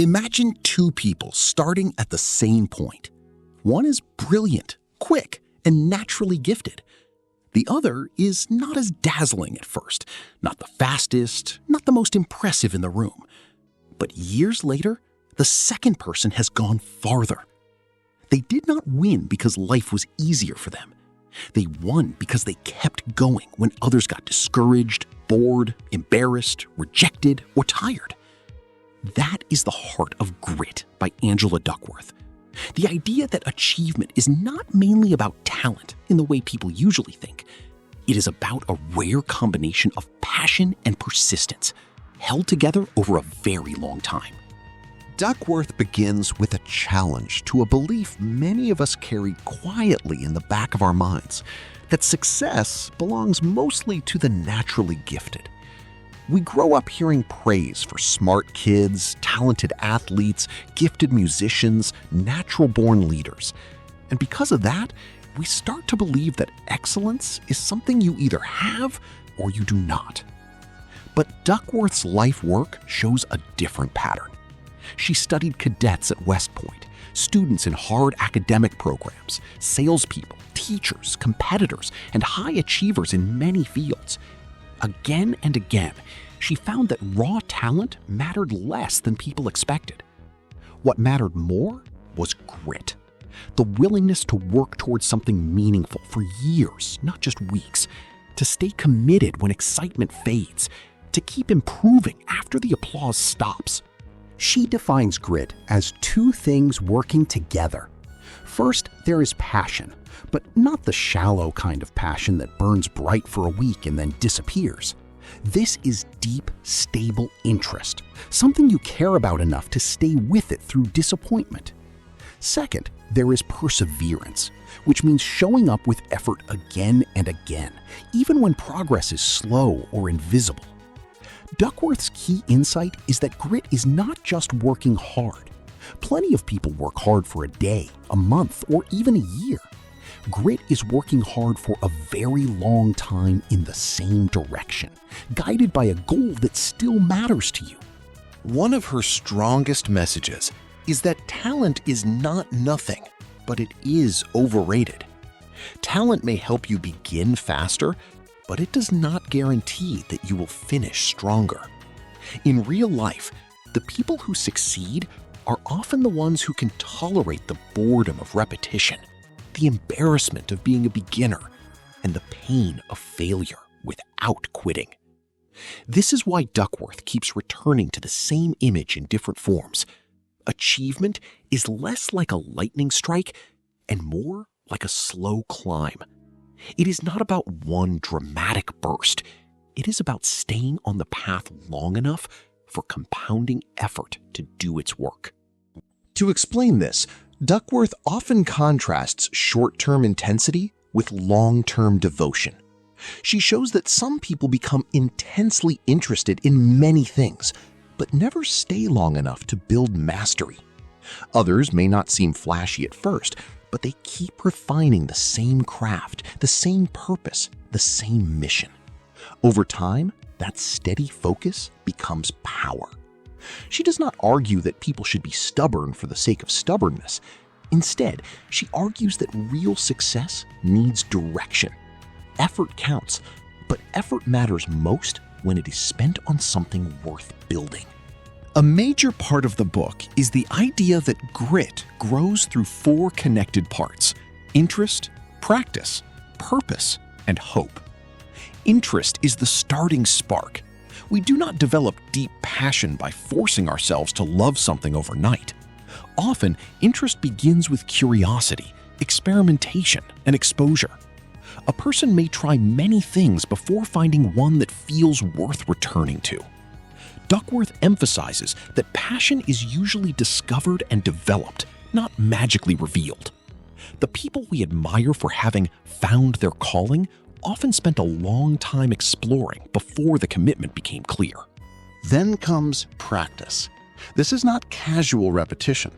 Imagine two people starting at the same point. One is brilliant, quick, and naturally gifted. The other is not as dazzling at first, not the fastest, not the most impressive in the room. But years later, the second person has gone farther. They did not win because life was easier for them. They won because they kept going when others got discouraged, bored, embarrassed, rejected, or tired. That is the heart of Grit by Angela Duckworth. The idea that achievement is not mainly about talent in the way people usually think. It is about a rare combination of passion and persistence, held together over a very long time. Duckworth begins with a challenge to a belief many of us carry quietly in the back of our minds, that success belongs mostly to the naturally gifted. We grow up hearing praise for smart kids, talented athletes, gifted musicians, natural-born leaders. And because of that, we start to believe that excellence is something you either have or you do not. But Duckworth's life work shows a different pattern. She studied cadets at West Point, students in hard academic programs, salespeople, teachers, competitors, and high achievers in many fields. Again and again, she found that raw talent mattered less than people expected. What mattered more was grit, the willingness to work towards something meaningful for years, not just weeks, to stay committed when excitement fades, to keep improving after the applause stops. She defines grit as two things working together. First, there is passion, but not the shallow kind of passion that burns bright for a week and then disappears. This is deep, stable interest, something you care about enough to stay with it through disappointment. Second, there is perseverance, which means showing up with effort again and again, even when progress is slow or invisible. Duckworth's key insight is that grit is not just working hard. Plenty of people work hard for a day, a month, or even a year. Grit is working hard for a very long time in the same direction, guided by a goal that still matters to you. One of her strongest messages is that talent is not nothing, but it is overrated. Talent may help you begin faster, but it does not guarantee that you will finish stronger. In real life, the people who succeed are often the ones who can tolerate the boredom of repetition, the embarrassment of being a beginner, and the pain of failure without quitting. This is why Duckworth keeps returning to the same image in different forms. Achievement is less like a lightning strike and more like a slow climb. It is not about one dramatic burst. It is about staying on the path long enough for compounding effort to do its work. To explain this, Duckworth often contrasts short-term intensity with long-term devotion. She shows that some people become intensely interested in many things, but never stay long enough to build mastery. Others may not seem flashy at first, but they keep refining the same craft, the same purpose, the same mission. Over time, that steady focus becomes power. She does not argue that people should be stubborn for the sake of stubbornness. Instead, she argues that real success needs direction. Effort counts, but effort matters most when it is spent on something worth building. A major part of the book is the idea that grit grows through four connected parts: interest, practice, purpose, and hope. Interest is the starting spark. We do not develop deep passion by forcing ourselves to love something overnight. Often, interest begins with curiosity, experimentation, and exposure. A person may try many things before finding one that feels worth returning to. Duckworth emphasizes that passion is usually discovered and developed, not magically revealed. The people we admire for having found their calling often spent a long time exploring before the commitment became clear. Then comes practice. This is not casual repetition.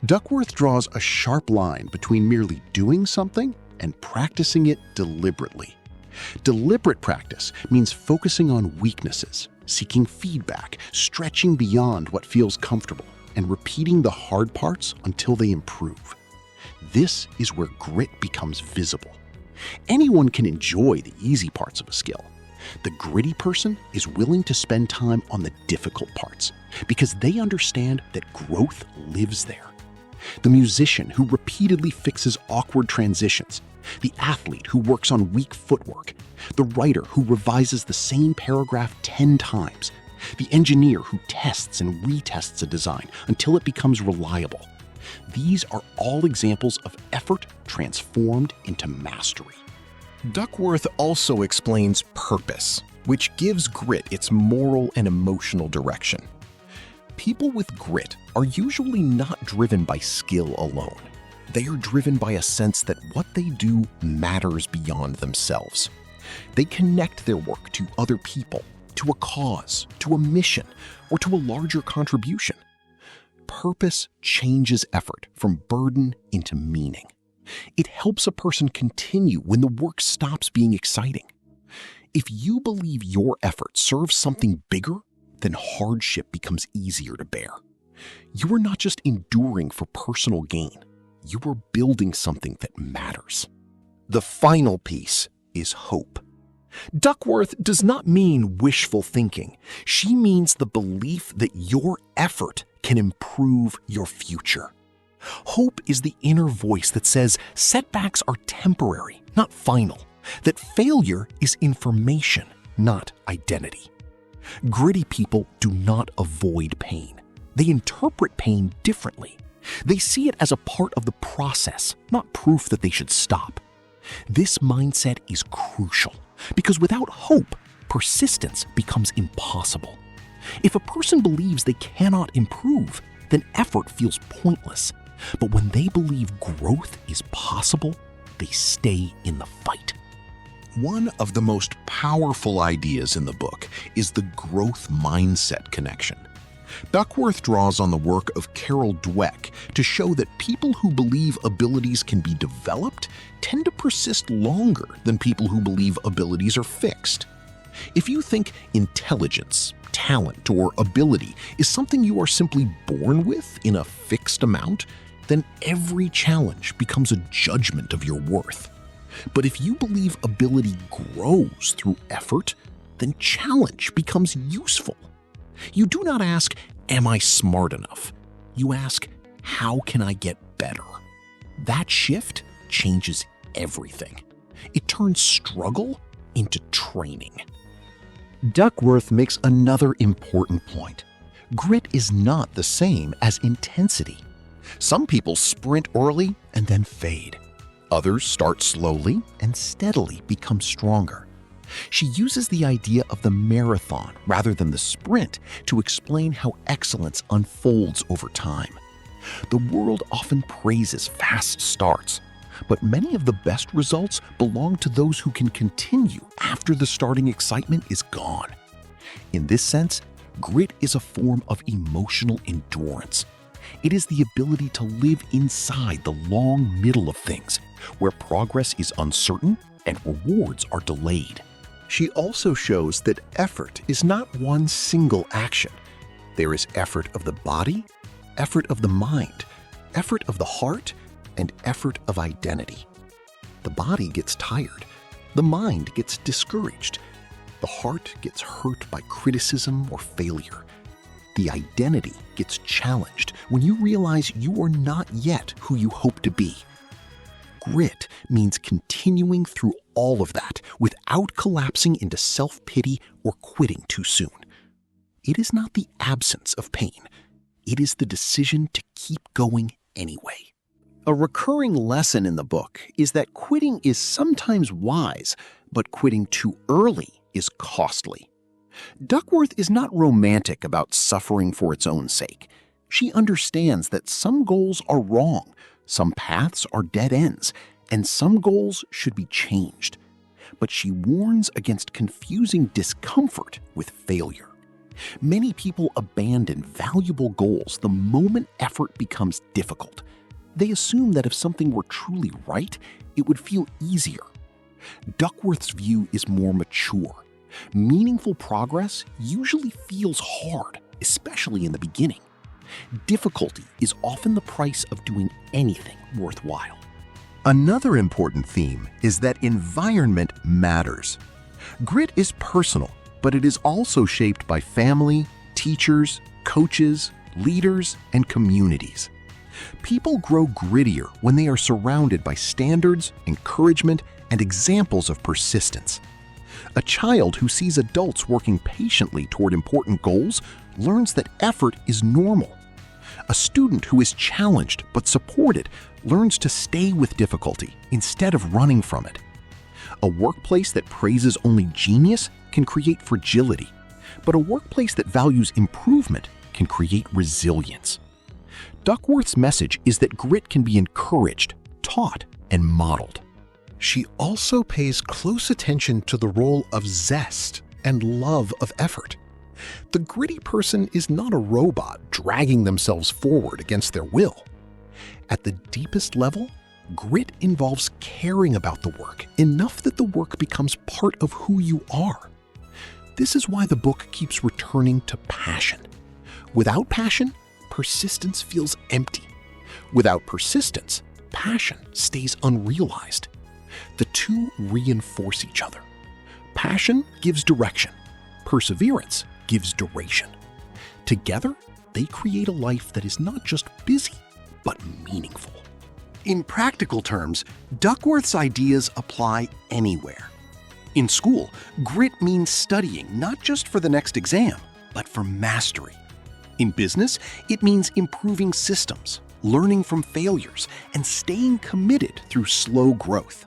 Duckworth draws a sharp line between merely doing something and practicing it deliberately. Deliberate practice means focusing on weaknesses, seeking feedback, stretching beyond what feels comfortable, and repeating the hard parts until they improve. This is where grit becomes visible. Anyone can enjoy the easy parts of a skill. The gritty person is willing to spend time on the difficult parts because they understand that growth lives there. The musician who repeatedly fixes awkward transitions, the athlete who works on weak footwork, the writer who revises the same paragraph 10 times, the engineer who tests and retests a design until it becomes reliable. These are all examples of effort transformed into mastery. Duckworth also explains purpose, which gives grit its moral and emotional direction. People with grit are usually not driven by skill alone. They are driven by a sense that what they do matters beyond themselves. They connect their work to other people, to a cause, to a mission, or to a larger contribution. Purpose changes effort from burden into meaning. It helps a person continue when the work stops being exciting. If you believe your effort serves something bigger, then hardship becomes easier to bear. You are not just enduring for personal gain. You are building something that matters. The final piece is hope. Duckworth does not mean wishful thinking. She means the belief that your effort can improve your future. Hope is the inner voice that says setbacks are temporary, not final, that failure is information, not identity. Gritty people do not avoid pain. They interpret pain differently. They see it as a part of the process, not proof that they should stop. This mindset is crucial because without hope, persistence becomes impossible. If a person believes they cannot improve, then effort feels pointless. But when they believe growth is possible, they stay in the fight. One of the most powerful ideas in the book is the growth mindset connection. Duckworth draws on the work of Carol Dweck to show that people who believe abilities can be developed tend to persist longer than people who believe abilities are fixed. If you think intelligence, talent, or ability is something you are simply born with in a fixed amount, then every challenge becomes a judgment of your worth. But if you believe ability grows through effort, then challenge becomes useful. You do not ask, am I smart enough? You ask, how can I get better? That shift changes everything. It turns struggle into training. Duckworth makes another important point. Grit is not the same as intensity. Some people sprint early and then fade. Others start slowly and steadily become stronger. She uses the idea of the marathon rather than the sprint to explain how excellence unfolds over time. The world often praises fast starts, but many of the best results belong to those who can continue after the starting excitement is gone. In this sense, grit is a form of emotional endurance. It is the ability to live inside the long middle of things, where progress is uncertain and rewards are delayed. She also shows that effort is not one single action. There is effort of the body, effort of the mind, effort of the heart, and effort of identity. The body gets tired. The mind gets discouraged. The heart gets hurt by criticism or failure. The identity gets challenged when you realize you are not yet who you hope to be. Grit means continuing through all of that without collapsing into self-pity or quitting too soon. It is not the absence of pain. It is the decision to keep going anyway. A recurring lesson in the book is that quitting is sometimes wise, but quitting too early is costly. Duckworth is not romantic about suffering for its own sake. She understands that some goals are wrong, some paths are dead ends, and some goals should be changed. But she warns against confusing discomfort with failure. Many people abandon valuable goals the moment effort becomes difficult. They assume that if something were truly right, it would feel easier. Duckworth's view is more mature. Meaningful progress usually feels hard, especially in the beginning. Difficulty is often the price of doing anything worthwhile. Another important theme is that environment matters. Grit is personal, but it is also shaped by family, teachers, coaches, leaders, and communities. People grow grittier when they are surrounded by standards, encouragement, and examples of persistence. A child who sees adults working patiently toward important goals learns that effort is normal. A student who is challenged but supported learns to stay with difficulty instead of running from it. A workplace that praises only genius can create fragility, but a workplace that values improvement can create resilience. Duckworth's message is that grit can be encouraged, taught, and modeled. She also pays close attention to the role of zest and love of effort. The gritty person is not a robot dragging themselves forward against their will. At the deepest level, grit involves caring about the work enough that the work becomes part of who you are. This is why the book keeps returning to passion. Without passion, persistence feels empty. Without persistence, passion stays unrealized. The two reinforce each other. Passion gives direction. Perseverance gives duration. Together, they create a life that is not just busy, but meaningful. In practical terms, Duckworth's ideas apply anywhere. In school, grit means studying not just for the next exam, but for mastery. In business, it means improving systems, learning from failures, and staying committed through slow growth.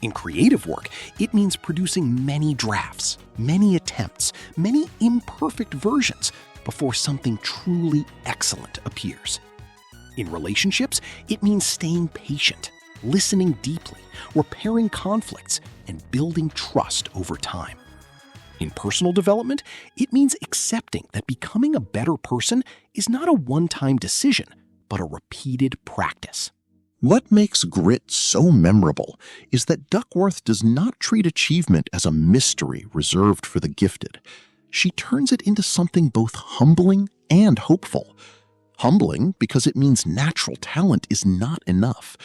In creative work, it means producing many drafts, many attempts, many imperfect versions before something truly excellent appears. In relationships, it means staying patient, listening deeply, repairing conflicts, and building trust over time. In personal development, it means accepting that becoming a better person is not a one-time decision, but a repeated practice. What makes grit so memorable is that Duckworth does not treat achievement as a mystery reserved for the gifted. She turns it into something both humbling and hopeful. Humbling because it means natural talent is not enough.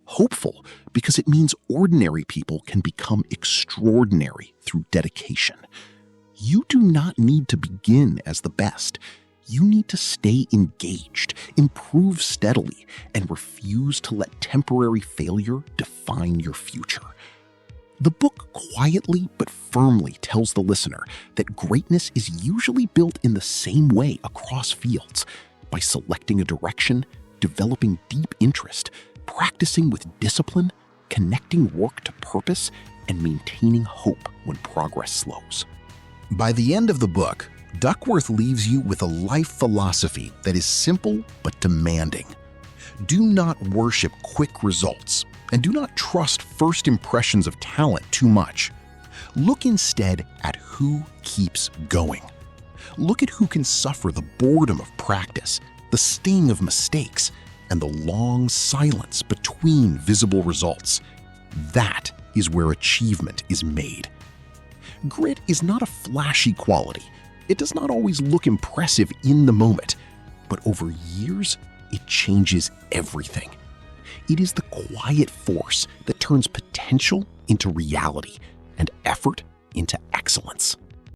Hopeful because it means ordinary people can become extraordinary through dedication. You do not need to begin as the best. You need to stay engaged, improve steadily, and refuse to let temporary failure define your future. The book quietly but firmly tells the listener that greatness is usually built in the same way across fields, by selecting a direction, developing deep interest, practicing with discipline, connecting work to purpose, and maintaining hope when progress slows. By the end of the book, Duckworth leaves you with a life philosophy that is simple but demanding. Do not worship quick results, and do not trust first impressions of talent too much. Look instead at who keeps going. Look at who can suffer the boredom of practice, the sting of mistakes, and the long silence between visible results. That is where achievement is made. Grit is not a flashy quality. It does not always look impressive in the moment, but over years, it changes everything. It is the quiet force that turns potential into reality and effort into excellence.